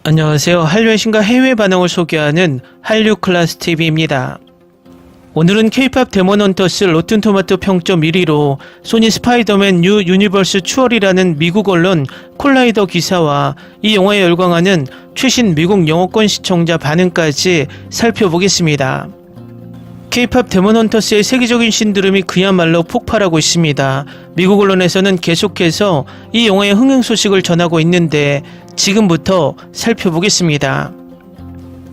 안녕하세요. 한류의 신과 해외 반응을 소개하는 한류 클래스 TV입니다. 오늘은 K-팝 데몬 헌터스 로튼토마토 평점 1위로 소니 스파이더맨 뉴 유니버스 추월이라는 미국 언론 콜라이더 기사와 이 영화에 열광하는 최신 미국 영어권 시청자 반응까지 살펴보겠습니다. K-팝 데몬 헌터스의 세계적인 신드롬이 그야말로 폭발하고 있습니다. 미국 언론에서는 계속해서 이 영화의 흥행 소식을 전하고 있는데 지금부터 살펴보겠습니다.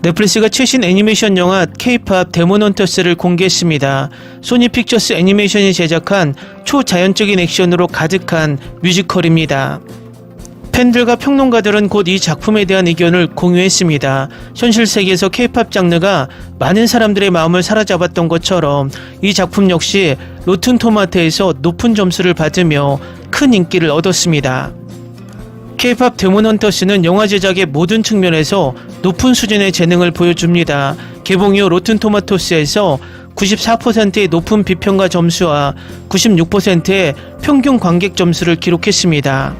넷플릭스가 최신 애니메이션 영화 K-팝 데몬 헌터스를 공개했습니다. 소니 픽처스 애니메이션이 제작한 초자연적인 액션으로 가득한 뮤지컬입니다. 팬들과 평론가들은 곧 이 작품에 대한 의견을 공유했습니다. 현실 세계에서 K-팝 장르가 많은 사람들의 마음을 사로잡았던 것처럼 이 작품 역시 로튼 토마토에서 높은 점수를 받으며 큰 인기를 얻었습니다. K-팝 데몬 헌터스는 영화 제작의 모든 측면에서 높은 수준의 재능을 보여줍니다. 개봉 이후 로튼 토마토스에서 94%의 높은 비평가 점수와 96%의 평균 관객 점수를 기록했습니다.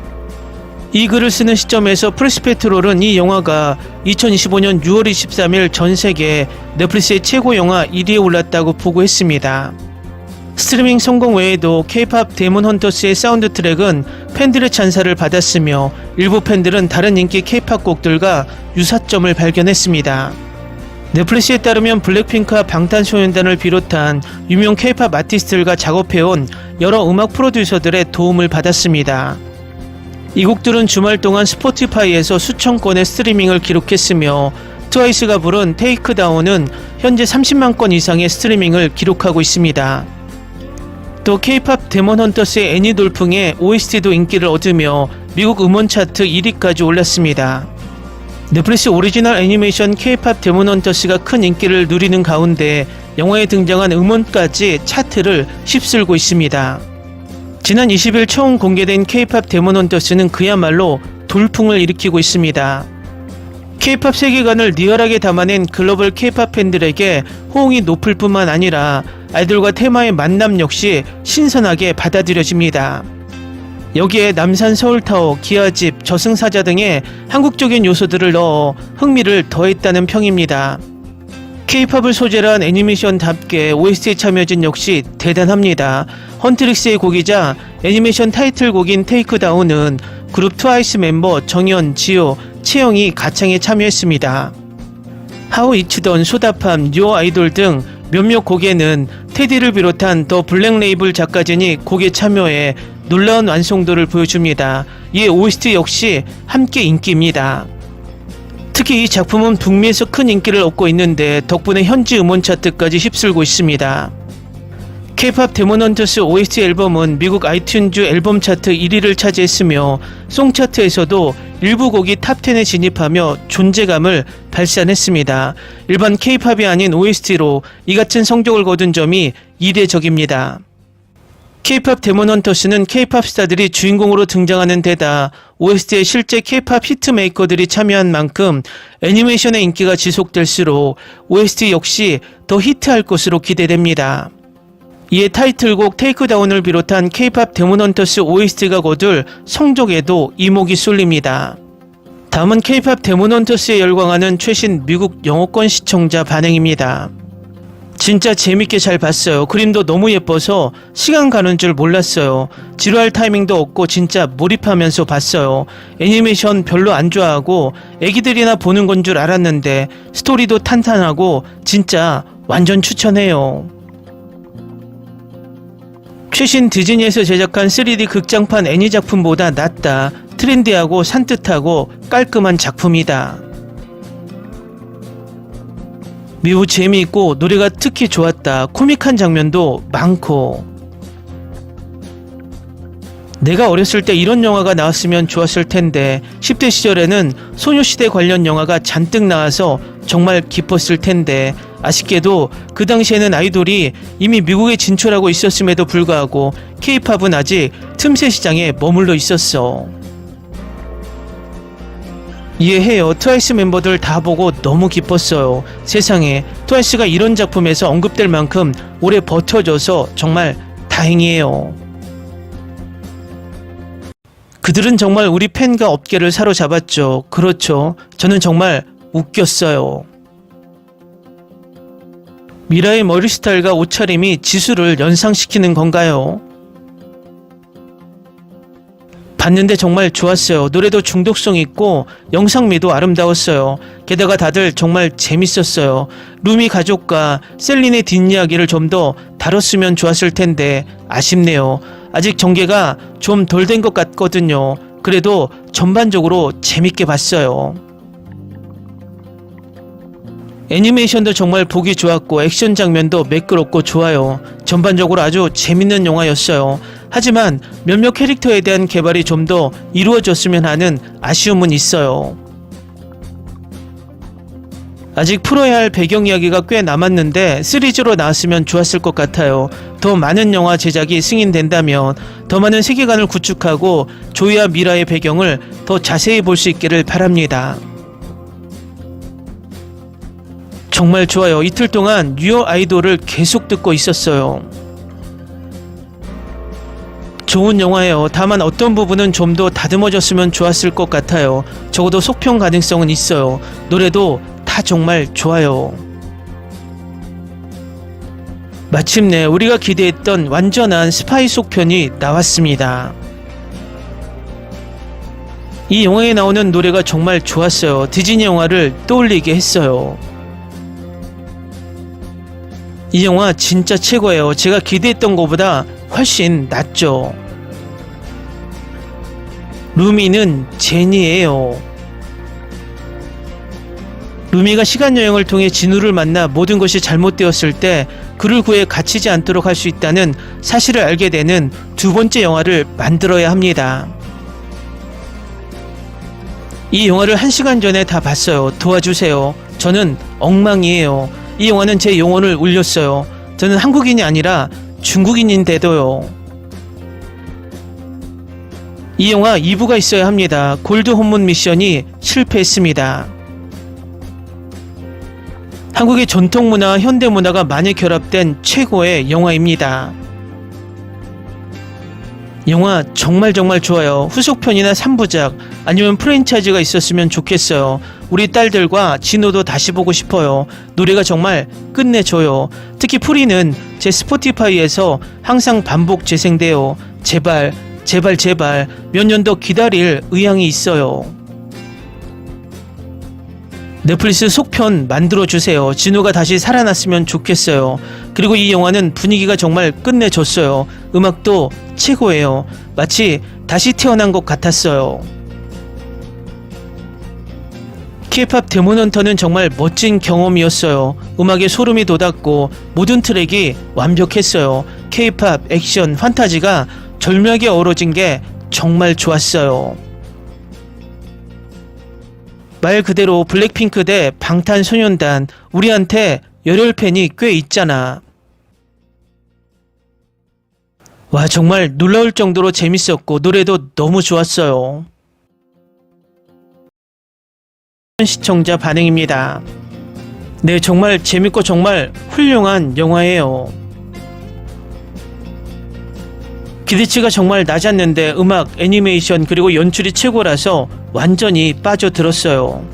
이 글을 쓰는 시점에서 프레스페트롤은 이 영화가 2025년 6월 23일 전 세계 넷플릭스의 최고 영화 1위에 올랐다고 보고했습니다. 스트리밍 성공 외에도 K-팝 데몬 헌터스의 사운드 트랙은 팬들의 찬사를 받았으며 일부 팬들은 다른 인기 K-팝 곡들과 유사점을 발견했습니다. 넷플릭스에 따르면 블랙핑크와 방탄소년단을 비롯한 유명 K-팝 아티스트들과 작업해온 여러 음악 프로듀서들의 도움을 받았습니다. 이 곡들은 주말 동안 스포티파이에서 수천 건의 스트리밍을 기록했으며 트와이스가 부른 테이크다운은 현재 30만 건 이상의 스트리밍을 기록하고 있습니다. 또 K-팝 데몬 헌터스의 애니 돌풍의 OST도 인기를 얻으며 미국 음원 차트 1위까지 올랐습니다. 넷플릭스 오리지널 애니메이션 K-팝 데몬 헌터스가 큰 인기를 누리는 가운데 영화에 등장한 음원까지 차트를 휩쓸고 있습니다. 지난 20일 처음 공개된 K-팝 데몬 헌터스는 그야말로 돌풍을 일으키고 있습니다. K-팝 세계관을 리얼하게 담아낸 글로벌 K-팝 팬들에게 호응이 높을 뿐만 아니라 아이돌과 테마의 만남 역시 신선하게 받아들여집니다. 여기에 남산 서울타워, 기아집, 저승사자 등의 한국적인 요소들을 넣어 흥미를 더했다는 평입니다. K-팝을 소재로 한 애니메이션답게 OST에 참여진 역시 대단합니다. 헌트릭스의 곡이자 애니메이션 타이틀곡인 테이크다운은 그룹 트와이스 멤버 정연, 지효, 채영이 가창에 참여했습니다. 하우 이츠던, 소다팜, 뉴어 아이돌 등 몇몇 곡에는 테디를 비롯한 더 블랙 레이블 작가진이 곡에 참여해 놀라운 완성도를 보여줍니다. 이에 OST 역시 함께 인기입니다. 특히 이 작품은 북미에서 큰 인기를 얻고 있는데 덕분에 현지 음원 차트까지 휩쓸고 있습니다. K-팝 데몬 헌터스 OST 앨범은 미국 아이튠즈 앨범 차트 1위를 차지했으며 송 차트에서도 일부 곡이 탑10에 진입하며 존재감을 발산했습니다. 일반 K-팝이 아닌 OST로 이 같은 성적을 거둔 점이 이례적입니다. K-팝 데몬 헌터스는 K-팝 스타들이 주인공으로 등장하는 데다 OST에 실제 K-팝 히트메이커들이 참여한 만큼 애니메이션의 인기가 지속될수록 OST 역시 더 히트할 것으로 기대됩니다. 이에 타이틀곡 테이크다운을 비롯한 K-팝 데몬 헌터스 OST가 거둘 성적에도 이목이 쏠립니다. 다음은 K-팝 데몬 헌터스에 열광하는 최신 미국 영어권 시청자 반응입니다. 진짜 재밌게 잘 봤어요. 그림도 너무 예뻐서 시간 가는 줄 몰랐어요. 지루할 타이밍도 없고 진짜 몰입하면서 봤어요. 애니메이션 별로 안 좋아하고 애기들이나 보는 건 줄 알았는데 스토리도 탄탄하고 진짜 완전 추천해요. 최신 디즈니에서 제작한 3D 극장판 애니 작품보다 낫다. 트렌디하고 산뜻하고 깔끔한 작품이다. 매우 재미있고 노래가 특히 좋았다. 코믹한 장면도 많고. 내가 어렸을 때 이런 영화가 나왔으면 좋았을 텐데 10대 시절에는 소녀시대 관련 영화가 잔뜩 나와서 정말 기뻤을 텐데 아쉽게도 그 당시에는 아이돌이 이미 미국에 진출하고 있었음에도 불구하고 K-팝은 아직 틈새 시장에 머물러 있었어. 이해해요. 트와이스 멤버들 다 보고 너무 기뻤어요. 세상에 트와이스가 이런 작품에서 언급될 만큼 오래 버텨줘서 정말 다행이에요. 그들은 정말 우리 팬과 업계를 사로잡았죠. 그렇죠. 저는 정말 웃겼어요. 미라의 머리 스타일과 옷차림이 지수를 연상시키는 건가요? 봤는데 정말 좋았어요. 노래도 중독성 있고 영상미도 아름다웠어요. 게다가 다들 정말 재밌었어요. 루미 가족과 셀린의 뒷이야기를 좀 더 다뤘으면 좋았을 텐데 아쉽네요. 아직 전개가 좀 덜 된 것 같거든요. 그래도 전반적으로 재밌게 봤어요. 애니메이션도 정말 보기 좋았고 액션 장면도 매끄럽고 좋아요. 전반적으로 아주 재밌는 영화였어요. 하지만 몇몇 캐릭터에 대한 개발이 좀 더 이루어졌으면 하는 아쉬움은 있어요. 아직 풀어야 할 배경 이야기가 꽤 남았는데 시리즈로 나왔으면 좋았을 것 같아요. 더 많은 영화 제작이 승인된다면 더 많은 세계관을 구축하고 조이와 미라의 배경을 더 자세히 볼 수 있기를 바랍니다. 정말 좋아요. 이틀 동안 뉴어 아이돌을 계속 듣고 있었어요. 좋은 영화예요. 다만 어떤 부분은 좀 더 다듬어졌으면 좋았을 것 같아요. 적어도 속편 가능성은 있어요. 노래도 다 정말 좋아요. 마침내 우리가 기대했던 완전한 스파이 속편이 나왔습니다. 이 영화에 나오는 노래가 정말 좋았어요. 디즈니 영화를 떠올리게 했어요. 이 영화 진짜 최고예요. 제가 기대했던 것보다 훨씬 낫죠. 루미는 제니예요. 루미가 시간여행을 통해 진우를 만나 모든 것이 잘못되었을 때 그를 구해 갇히지 않도록 할 수 있다는 사실을 알게 되는 두 번째 영화를 만들어야 합니다. 이 영화를 1시간 전에 다 봤어요. 도와주세요. 저는 엉망이에요. 이 영화는 제 영혼을 울렸어요. 저는 한국인이 아니라 중국인인데도요. 이 영화 2부가 있어야 합니다. 골드 홈런 미션이 실패했습니다. 한국의 전통문화와 현대문화가 많이 결합된 최고의 영화입니다. 영화 정말 좋아요. 후속편이나 3부작 아니면 프랜차이즈가 있었으면 좋겠어요. 우리 딸들과 진호도 다시 보고 싶어요. 노래가 정말 끝내줘요. 특히 프리는 제 스포티파이에서 항상 반복 재생돼요. 제발 몇 년 더 기다릴 의향이 있어요. 넷플릭스 속편 만들어주세요. 진호가 다시 살아났으면 좋겠어요. 그리고 이 영화는 분위기가 정말 끝내줬어요. 음악도 최고예요. 마치 다시 태어난 것 같았어요. K-POP 데몬헌터는 정말 멋진 경험이었어요. 음악에 소름이 돋았고 모든 트랙이 완벽했어요. K-POP, 액션, 판타지가 절묘하게 어우러진 게 정말 좋았어요. 말 그대로 블랙핑크 대 방탄소년단, 우리한테 열혈 팬이 꽤 있잖아. 와, 정말 놀라울 정도로 재밌었고 노래도 너무 좋았어요. 시청자 반응입니다. 네, 정말 재밌고 정말 훌륭한 영화예요. 기대치가 정말 낮았는데 음악, 애니메이션 그리고 연출이 최고라서 완전히 빠져들었어요.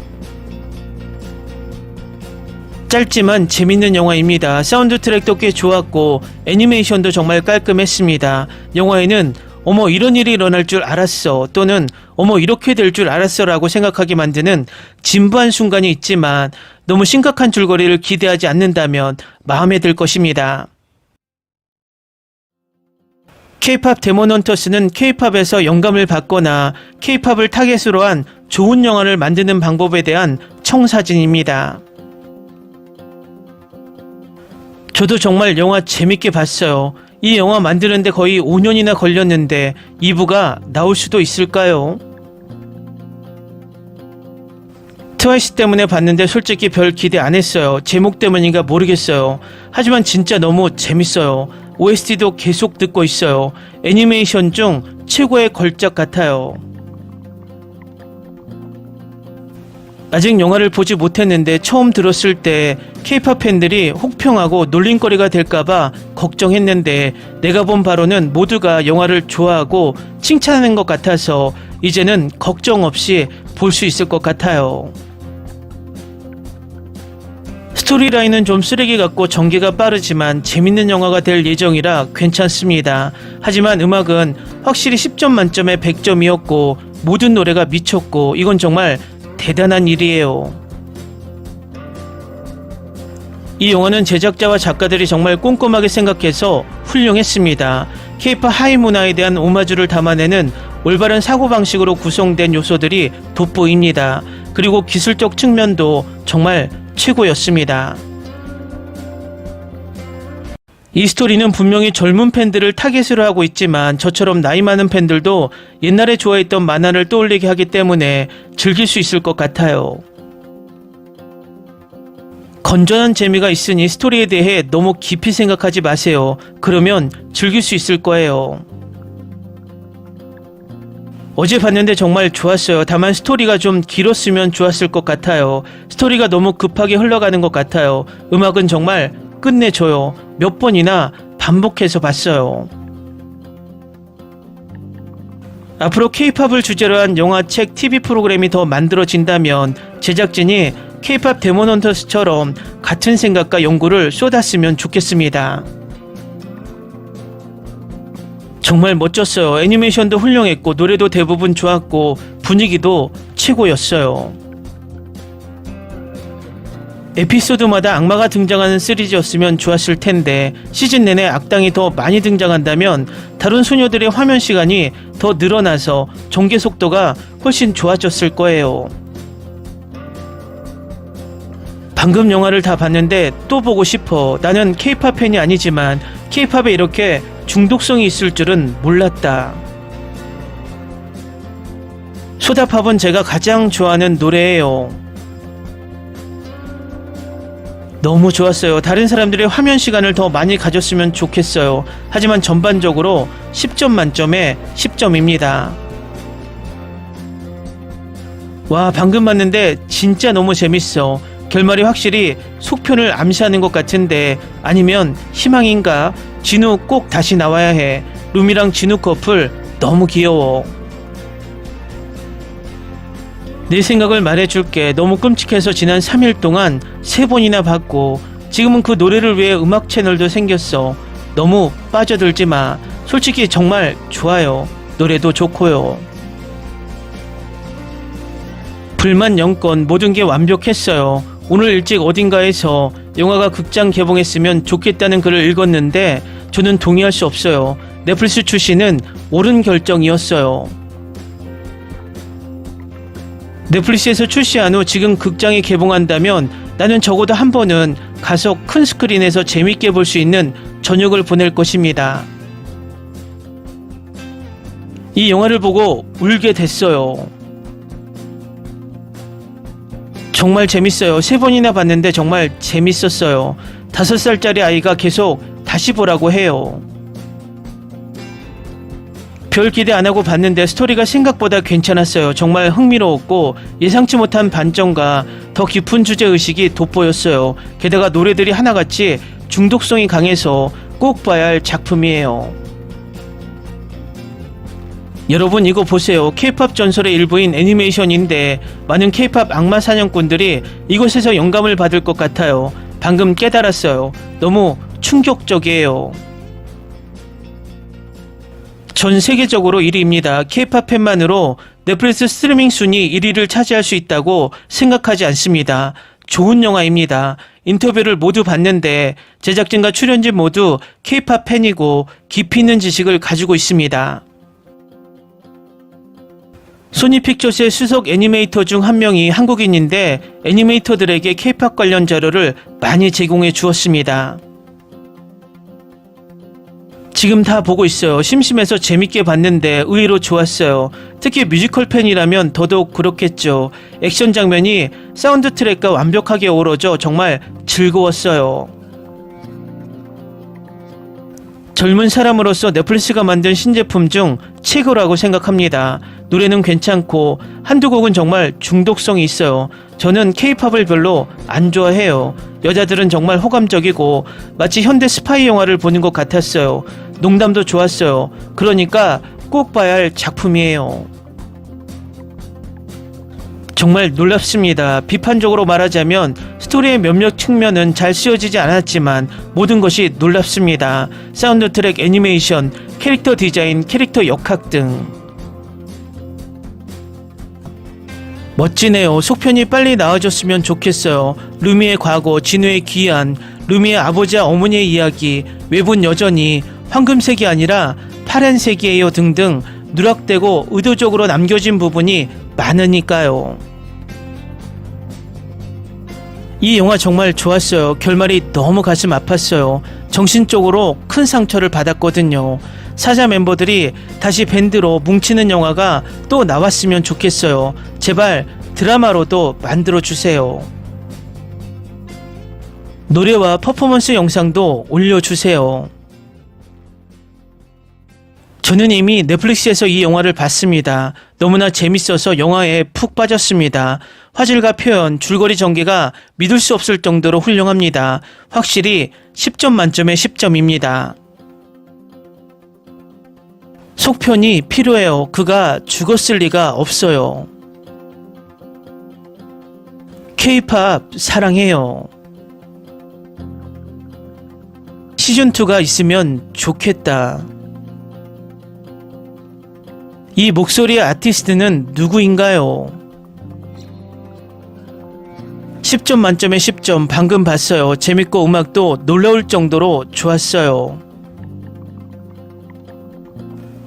짧지만 재밌는 영화입니다. 사운드 트랙도 꽤 좋았고 애니메이션도 정말 깔끔했습니다. 영화에는 어머 이런 일이 일어날 줄 알았어 또는 어머 이렇게 될 줄 알았어 라고 생각하게 만드는 진부한 순간이 있지만 너무 심각한 줄거리를 기대하지 않는다면 마음에 들 것입니다. K-POP 데몬헌터스는 K-POP에서 영감을 받거나 K-POP을 타겟으로 한 좋은 영화를 만드는 방법에 대한 청사진입니다. 저도 정말 영화 재밌게 봤어요. 이 영화 만드는데 거의 5년이나 걸렸는데 2부가 나올 수도 있을까요? 트와이스 때문에 봤는데 솔직히 별 기대 안 했어요. 제목 때문인가 모르겠어요. 하지만 진짜 너무 재밌어요. OST도 계속 듣고 있어요. 애니메이션 중 최고의 걸작 같아요. 아직 영화를 보지 못했는데 처음 들었을 때 K-POP 팬들이 혹평하고 놀림거리가 될까봐 걱정했는데 내가 본 바로는 모두가 영화를 좋아하고 칭찬하는 것 같아서 이제는 걱정 없이 볼 수 있을 것 같아요. 스토리라인은 좀 쓰레기 같고 전개가 빠르지만 재밌는 영화가 될 예정이라 괜찮습니다. 하지만 음악은 확실히 10점 만점에 100점이었고 모든 노래가 미쳤고 이건 정말 대단한 일이에요. 이 영화는 제작자와 작가들이 정말 꼼꼼하게 생각해서 훌륭했습니다. K-POP 하이 문화에 대한 오마주를 담아내는 올바른 사고방식으로 구성된 요소들이 돋보입니다. 그리고 기술적 측면도 정말 최고였습니다. 이 스토리는 분명히 젊은 팬들을 타겟으로 하고 있지만 저처럼 나이 많은 팬들도 옛날에 좋아했던 만화를 떠올리게 하기 때문에 즐길 수 있을 것 같아요. 건전한 재미가 있으니 스토리에 대해 너무 깊이 생각하지 마세요. 그러면 즐길 수 있을 거예요. 어제 봤는데 정말 좋았어요. 다만 스토리가 좀 길었으면 좋았을 것 같아요. 스토리가 너무 급하게 흘러가는 것 같아요. 음악은 정말 끝내줘요. 몇 번이나 반복해서 봤어요. 앞으로 K-POP을 주제로 한 영화, 책, TV 프로그램이 더 만들어진다면 제작진이 K-POP 데몬 헌터스처럼 같은 생각과 연구를 쏟았으면 좋겠습니다. 정말 멋졌어요. 애니메이션도 훌륭했고 노래도 대부분 좋았고 분위기도 최고였어요. 에피소드마다 악마가 등장하는 시리즈였으면 좋았을 텐데 시즌 내내 악당이 더 많이 등장한다면 다른 소녀들의 화면 시간이 더 늘어나서 전개 속도가 훨씬 좋아졌을 거예요. 방금 영화를 다 봤는데 또 보고 싶어. 나는 K-POP 팬이 아니지만 K-POP에 이렇게 중독성이 있을 줄은 몰랐다. 소다팝은 제가 가장 좋아하는 노래예요. 너무 좋았어요. 다른 사람들의 화면 시간을 더 많이 가졌으면 좋겠어요. 하지만 전반적으로 10점 만점에 10점입니다. 와, 방금 봤는데 진짜 너무 재밌어. 결말이 확실히 속편을 암시하는 것 같은데 아니면 희망인가? 진우 꼭 다시 나와야 해. 룸이랑 진우 커플 너무 귀여워. 내 생각을 말해줄게. 너무 끔찍해서 지난 3일 동안 3번이나 봤고 지금은 그 노래를 위해 음악 채널도 생겼어. 너무 빠져들지 마. 솔직히 정말 좋아요. 노래도 좋고요. 불만 0건 모든 게 완벽했어요. 오늘 일찍 어딘가에서 영화가 극장 개봉했으면 좋겠다는 글을 읽었는데 저는 동의할 수 없어요. 넷플릭스 출시는 옳은 결정이었어요. 넷플릭스에서 출시한 후 지금 극장이 개봉한다면 나는 적어도 한 번은 가서 큰 스크린에서 재밌게 볼 수 있는 저녁을 보낼 것입니다. 이 영화를 보고 울게 됐어요. 정말 재밌어요. 3번이나 봤는데 정말 재밌었어요. 5살짜리 아이가 계속 다시 보라고 해요. 별 기대 안 하고 봤는데 스토리가 생각보다 괜찮았어요. 정말 흥미로웠고 예상치 못한 반전과 더 깊은 주제의식이 돋보였어요. 게다가 노래들이 하나같이 중독성이 강해서 꼭 봐야 할 작품이에요. 여러분 이거 보세요. K-POP 전설의 일부인 애니메이션인데 많은 K-POP 악마 사냥꾼들이 이곳에서 영감을 받을 것 같아요. 방금 깨달았어요. 너무 충격적이에요. 전 세계적으로 1위입니다. K-POP 팬만으로 넷플릭스 스트리밍 순위 1위를 차지할 수 있다고 생각하지 않습니다. 좋은 영화입니다. 인터뷰를 모두 봤는데 제작진과 출연진 모두 K-POP 팬이고 깊이 있는 지식을 가지고 있습니다. 소니픽처스의 수석 애니메이터 중 한 명이 한국인인데 애니메이터들에게 K-POP 관련 자료를 많이 제공해 주었습니다. 지금 다 보고 있어요. 심심해서 재밌게 봤는데 의외로 좋았어요. 특히 뮤지컬 팬이라면 더더욱 그렇겠죠. 액션 장면이 사운드 트랙과 완벽하게 어우러져 정말 즐거웠어요. 젊은 사람으로서 넷플릭스가 만든 신제품 중 최고라고 생각합니다. 노래는 괜찮고 한두 곡은 정말 중독성이 있어요. 저는 K-POP을 별로 안 좋아해요. 여자들은 정말 호감적이고 마치 현대 스파이 영화를 보는 것 같았어요. 농담도 좋았어요. 그러니까 꼭 봐야 할 작품이에요. 정말 놀랍습니다. 비판적으로 말하자면 스토리의 몇몇 측면은 잘 쓰여지지 않았지만 모든 것이 놀랍습니다. 사운드 트랙, 애니메이션, 캐릭터 디자인, 캐릭터 역학 등 멋지네요. 속편이 빨리 나와줬으면 좋겠어요. 루미의 과거, 진우의 귀환, 루미의 아버지와 어머니의 이야기, 외부는 여전히 황금색이 아니라 파란색이에요 등등 누락되고 의도적으로 남겨진 부분이 많으니까요. 이 영화 정말 좋았어요. 결말이 너무 가슴 아팠어요. 정신적으로 큰 상처를 받았거든요. 사자 멤버들이 다시 밴드로 뭉치는 영화가 또 나왔으면 좋겠어요. 제발 드라마로도 만들어주세요. 노래와 퍼포먼스 영상도 올려주세요. 저는 이미 넷플릭스에서 이 영화를 봤습니다. 너무나 재밌어서 영화에 푹 빠졌습니다. 화질과 표현, 줄거리 전개가 믿을 수 없을 정도로 훌륭합니다. 확실히 10점 만점에 10점입니다. 속편이 필요해요. 그가 죽었을 리가 없어요. K-팝 사랑해요. 시즌2가 있으면 좋겠다. 이 목소리의 아티스트는 누구인가요? 10점 만점에 10점 방금 봤어요. 재밌고 음악도 놀라울 정도로 좋았어요.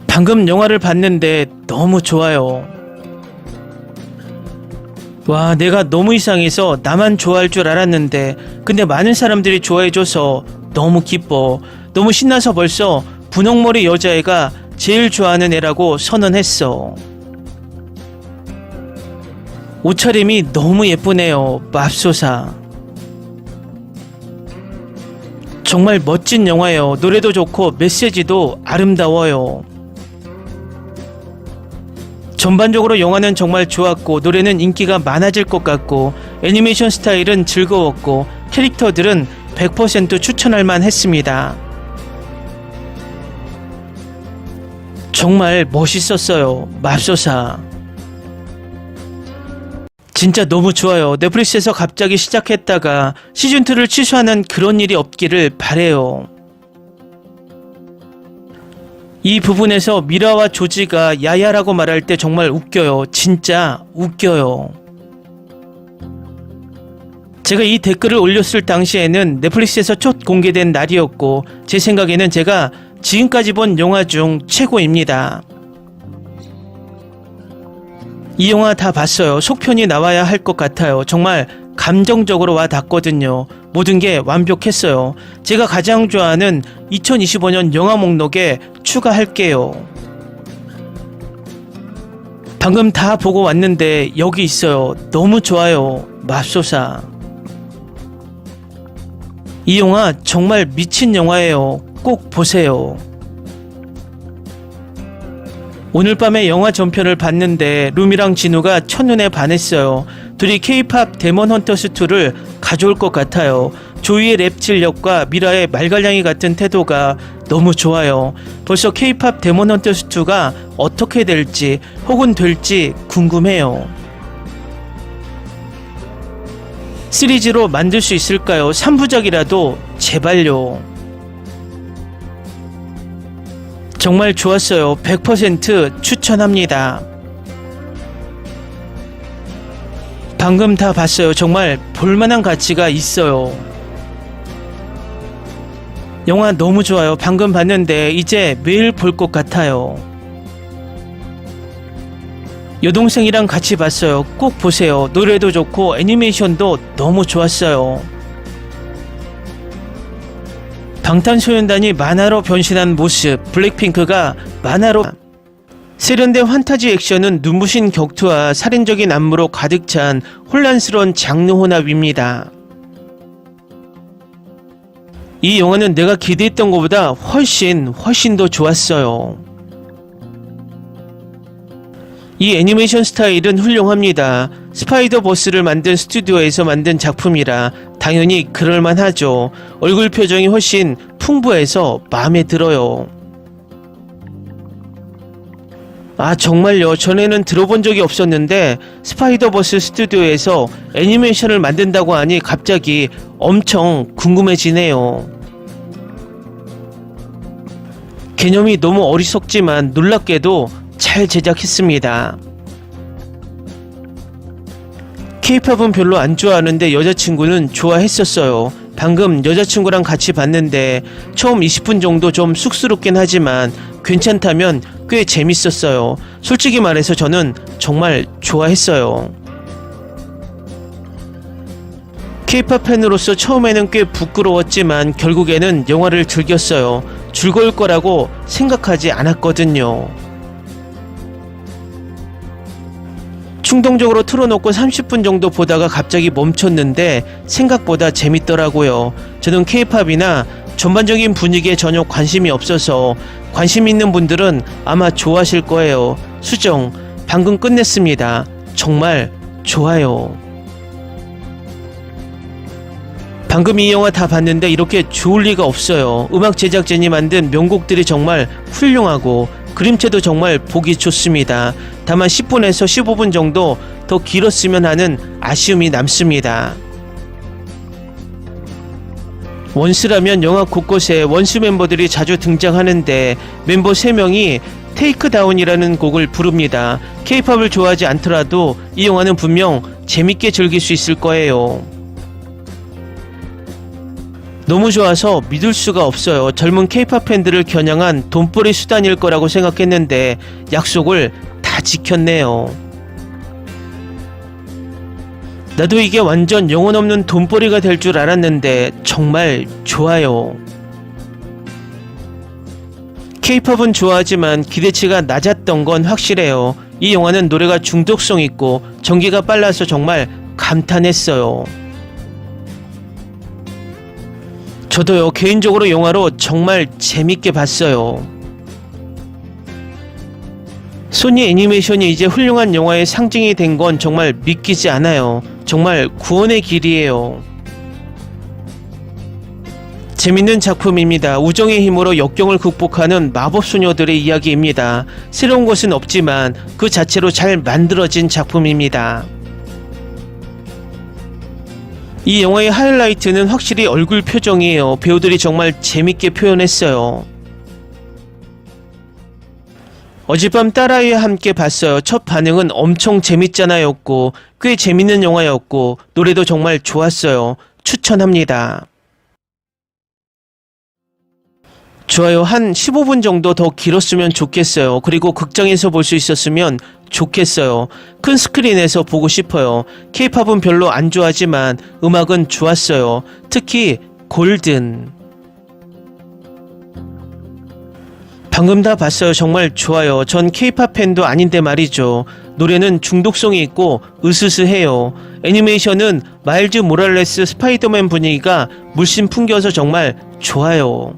방금 영화를 봤는데 너무 좋아요. 와, 내가 너무 이상해서 나만 좋아할 줄 알았는데 근데 많은 사람들이 좋아해줘서 너무 기뻐. 너무 신나서 벌써 분홍머리 여자애가 제일 좋아하는 애라고 선언했어. 옷차림이 너무 예쁘네요. 맙소사. 정말 멋진 영화예요. 노래도 좋고 메시지도 아름다워요. 전반적으로 영화는 정말 좋았고 노래는 인기가 많아질 것 같고 애니메이션 스타일은 즐거웠고 캐릭터들은 100% 추천할 만 했습니다. 정말 멋있었어요. 맙소사. 진짜 너무 좋아요. 넷플릭스에서 갑자기 시작했다가 시즌2를 취소하는 그런 일이 없기를 바래요. 이 부분에서 미라와 조지가 야야라고 말할 때 정말 웃겨요. 진짜 웃겨요. 제가 이 댓글을 올렸을 당시에는 넷플릭스에서 첫 공개된 날이었고 제 생각에는 제가 지금까지 본 영화 중 최고입니다. 이 영화 다 봤어요. 속편이 나와야 할 것 같아요. 정말 감정적으로 와 닿거든요. 모든 게 완벽했어요. 제가 가장 좋아하는 2025년 영화 목록에 추가할게요. 방금 다 보고 왔는데 여기 있어요. 너무 좋아요. 맙소사. 이 영화 정말 미친 영화예요. 꼭 보세요. 오늘 밤에 영화 전편을 봤는데 루미랑 진우가 첫눈에 반했어요. 둘이 K-팝 데몬 헌터스2를 가져올 것 같아요. 조이의 랩 실력과 미라의 말갈량이 같은 태도가 너무 좋아요. 벌써 K-팝 데몬 헌터스2가 어떻게 될지 혹은 될지 궁금해요. 시리즈로 만들 수 있을까요? 3부작이라도 제발요. 정말 좋았어요. 100% 추천합니다. 방금 다 봤어요. 정말 볼만한 가치가 있어요. 영화 너무 좋아요. 방금 봤는데 이제 매일 볼 것 같아요. 여동생이랑 같이 봤어요. 꼭 보세요. 노래도 좋고 애니메이션도 너무 좋았어요. 방탄소년단이 만화로 변신한 모습, 블랙핑크가 만화로 세련된 환타지 액션은 눈부신 격투와 살인적인 안무로 가득 찬 혼란스러운 장르 혼합입니다. 이 영화는 내가 기대했던 것보다 훨씬 더 좋았어요. 이 애니메이션 스타일은 훌륭합니다. 스파이더버스를 만든 스튜디오에서 만든 작품이라 당연히 그럴만하죠. 얼굴 표정이 훨씬 풍부해서 마음에 들어요. 아, 정말요? 전에는 들어본 적이 없었는데 스파이더버스 스튜디오에서 애니메이션을 만든다고 하니 갑자기 엄청 궁금해지네요. 개념이 너무 어리석지만 놀랍게도 잘 제작했습니다. K-팝은 별로 안 좋아하는데 여자친구는 좋아했었어요. 방금 여자친구랑 같이 봤는데 처음 20분 정도 좀 쑥스럽긴 하지만 괜찮다면 꽤 재밌었어요. 솔직히 말해서 저는 정말 좋아했어요. K-팝 팬으로서 처음에는 꽤 부끄러웠지만 결국에는 영화를 즐겼어요. 즐거울 거라고 생각하지 않았거든요. 충동적으로 틀어놓고 30분 정도 보다가 갑자기 멈췄는데 생각보다 재밌더라고요. 저는 K-팝이나 전반적인 분위기에 전혀 관심이 없어서 관심 있는 분들은 아마 좋아하실 거예요. 수정, 방금 끝냈습니다. 정말 좋아요. 방금 이 영화 다 봤는데 이렇게 좋을 리가 없어요. 음악 제작진이 만든 명곡들이 정말 훌륭하고 그림체도 정말 보기 좋습니다. 다만 10분에서 15분 정도 더 길었으면 하는 아쉬움이 남습니다. 원스라면 영화 곳곳에 원스 멤버들이 자주 등장하는데 멤버 3명이 테이크다운이라는 곡을 부릅니다. K-팝을 좋아하지 않더라도 이 영화는 분명 재밌게 즐길 수 있을 거예요. 너무 좋아서 믿을 수가 없어요. 젊은 K-팝 팬들을 겨냥한 돈벌이 수단일 거라고 생각했는데 약속을 다 지켰네요. 나도 이게 완전 영혼 없는 돈벌이가 될 줄 알았는데 정말 좋아요. K-팝은 좋아하지만 기대치가 낮았던 건 확실해요. 이 영화는 노래가 중독성 있고 전개가 빨라서 정말 감탄했어요. 저도요, 개인적으로 영화로 정말 재밌게 봤어요. 소니 애니메이션이 이제 훌륭한 영화의 상징이 된 건 정말 믿기지 않아요. 정말 구원의 길이에요. 재밌는 작품입니다. 우정의 힘으로 역경을 극복하는 마법소녀들의 이야기입니다. 새로운 것은 없지만 그 자체로 잘 만들어진 작품입니다. 이 영화의 하이라이트는 확실히 얼굴 표정이에요. 배우들이 정말 재밌게 표현했어요. 어젯밤 딸아이와 함께 봤어요. 첫 반응은 엄청 재밌잖아였고 꽤 재밌는 영화였고 노래도 정말 좋았어요. 추천합니다. 좋아요. 한 15분 정도 더 길었으면 좋겠어요. 그리고 극장에서 볼 수 있었으면 좋겠어요. 큰 스크린에서 보고 싶어요. K-팝은 별로 안 좋아하지만 음악은 좋았어요. 특히 골든. 방금 다 봤어요. 정말 좋아요. 전 K-팝 팬도 아닌데 말이죠. 노래는 중독성이 있고 으스스해요. 애니메이션은 마일즈 모랄레스 스파이더맨 분위기가 물씬 풍겨서 정말 좋아요.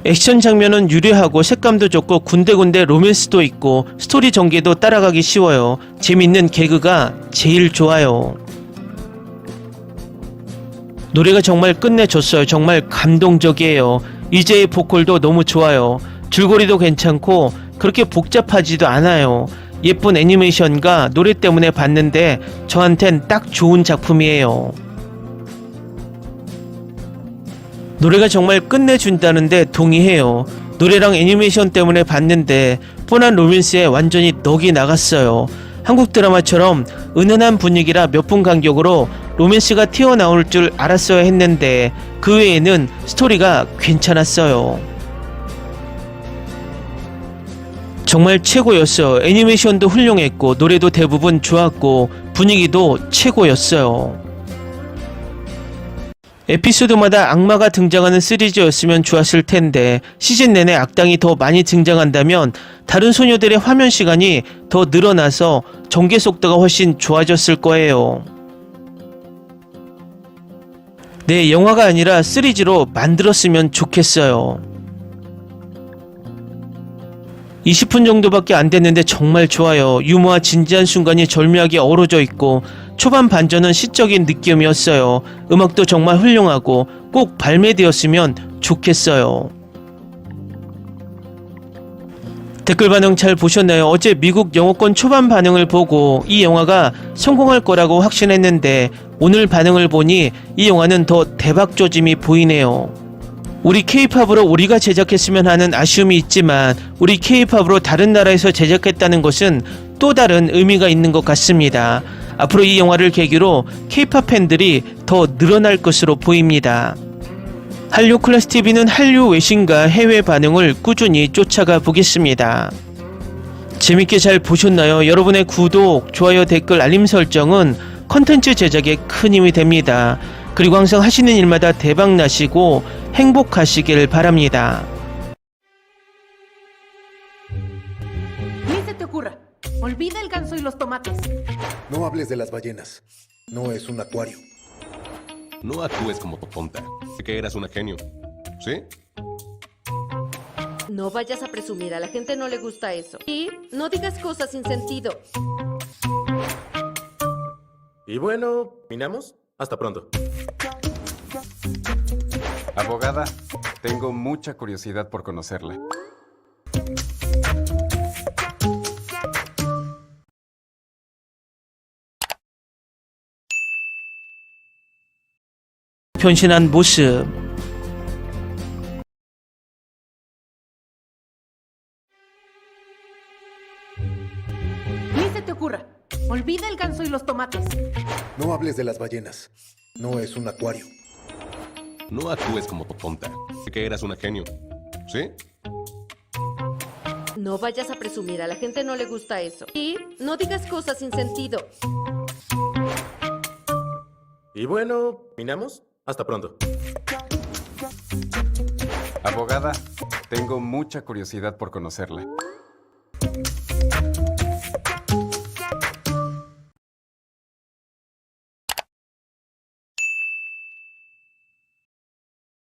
액션 장면은 유려하고 색감도 좋고 군데군데 로맨스도 있고 스토리 전개도 따라가기 쉬워요. 재밌는 개그가 제일 좋아요. 노래가 정말 끝내줬어요. 정말 감동적이에요. 이제의 보컬도 너무 좋아요. 줄거리도 괜찮고 그렇게 복잡하지도 않아요. 예쁜 애니메이션과 노래 때문에 봤는데 저한텐 딱 좋은 작품이에요. 노래가 정말 끝내준다는데 동의해요. 노래랑 애니메이션 때문에 봤는데 뻔한 로맨스에 완전히 넋이 나갔어요. 한국 드라마처럼 은은한 분위기라 몇 분 간격으로 로맨스가 튀어나올 줄 알았어야 했는데 그 외에는 스토리가 괜찮았어요. 정말 최고였어요. 애니메이션도 훌륭했고 노래도 대부분 좋았고 분위기도 최고였어요. 에피소드마다 악마가 등장하는 시리즈였으면 좋았을 텐데 시즌 내내 악당이 더 많이 등장한다면 다른 소녀들의 화면 시간이 더 늘어나서 전개 속도가 훨씬 좋아졌을 거예요. 네, 영화가 아니라 시리즈로 만들었으면 좋겠어요. 20분 정도밖에 안 됐는데 정말 좋아요. 유머와 진지한 순간이 절묘하게 어우러져 있고 초반 반전은 시적인 느낌이었어요. 음악도 정말 훌륭하고 꼭 발매되었으면 좋겠어요. 댓글 반응 잘 보셨나요? 어제 미국 영어권 초반 반응을 보고 이 영화가 성공할 거라고 확신했는데 오늘 반응을 보니 이 영화는 더 대박 조짐이 보이네요. 우리 K-팝으로 우리가 제작했으면 하는 아쉬움이 있지만 우리 K-팝으로 다른 나라에서 제작했다는 것은 또 다른 의미가 있는 것 같습니다. 앞으로 이 영화를 계기로 K-팝 팬들이 더 늘어날 것으로 보입니다. 한류 클래스 TV는 한류 외신과 해외 반응을 꾸준히 쫓아가 보겠습니다. 재밌게 잘 보셨나요? 여러분의 구독, 좋아요, 댓글, 알림 설정은 컨텐츠 제작에 큰 힘이 됩니다. 그리고 항상 하시는 일마다 대박 나시고 행복하시길 바랍니다. Ni se te ocurra. Olvida el ganso y los tomates. No hables de las ballenas. No es un acuario. No actúes como tonta. Que eras una genio. ¿Sí? No vayas a presumir, a la gente no le gusta eso. Y no digas cosas sin sentido. Y bueno, ¿terminamos? Hasta pronto. Abogada, tengo mucha curiosidad por conocerla. 변신한 모습. Ni se te ocurra. Olvida el ganso y los tomates. No hables de las ballenas. No es un acuario. No actúes como tonta. Que eras una genio. ¿Sí? No vayas a presumir, a la gente no le gusta eso. Y no digas cosas sin sentido. Y bueno, ¿terminamos? Hasta pronto. Abogada, tengo mucha curiosidad por conocerla.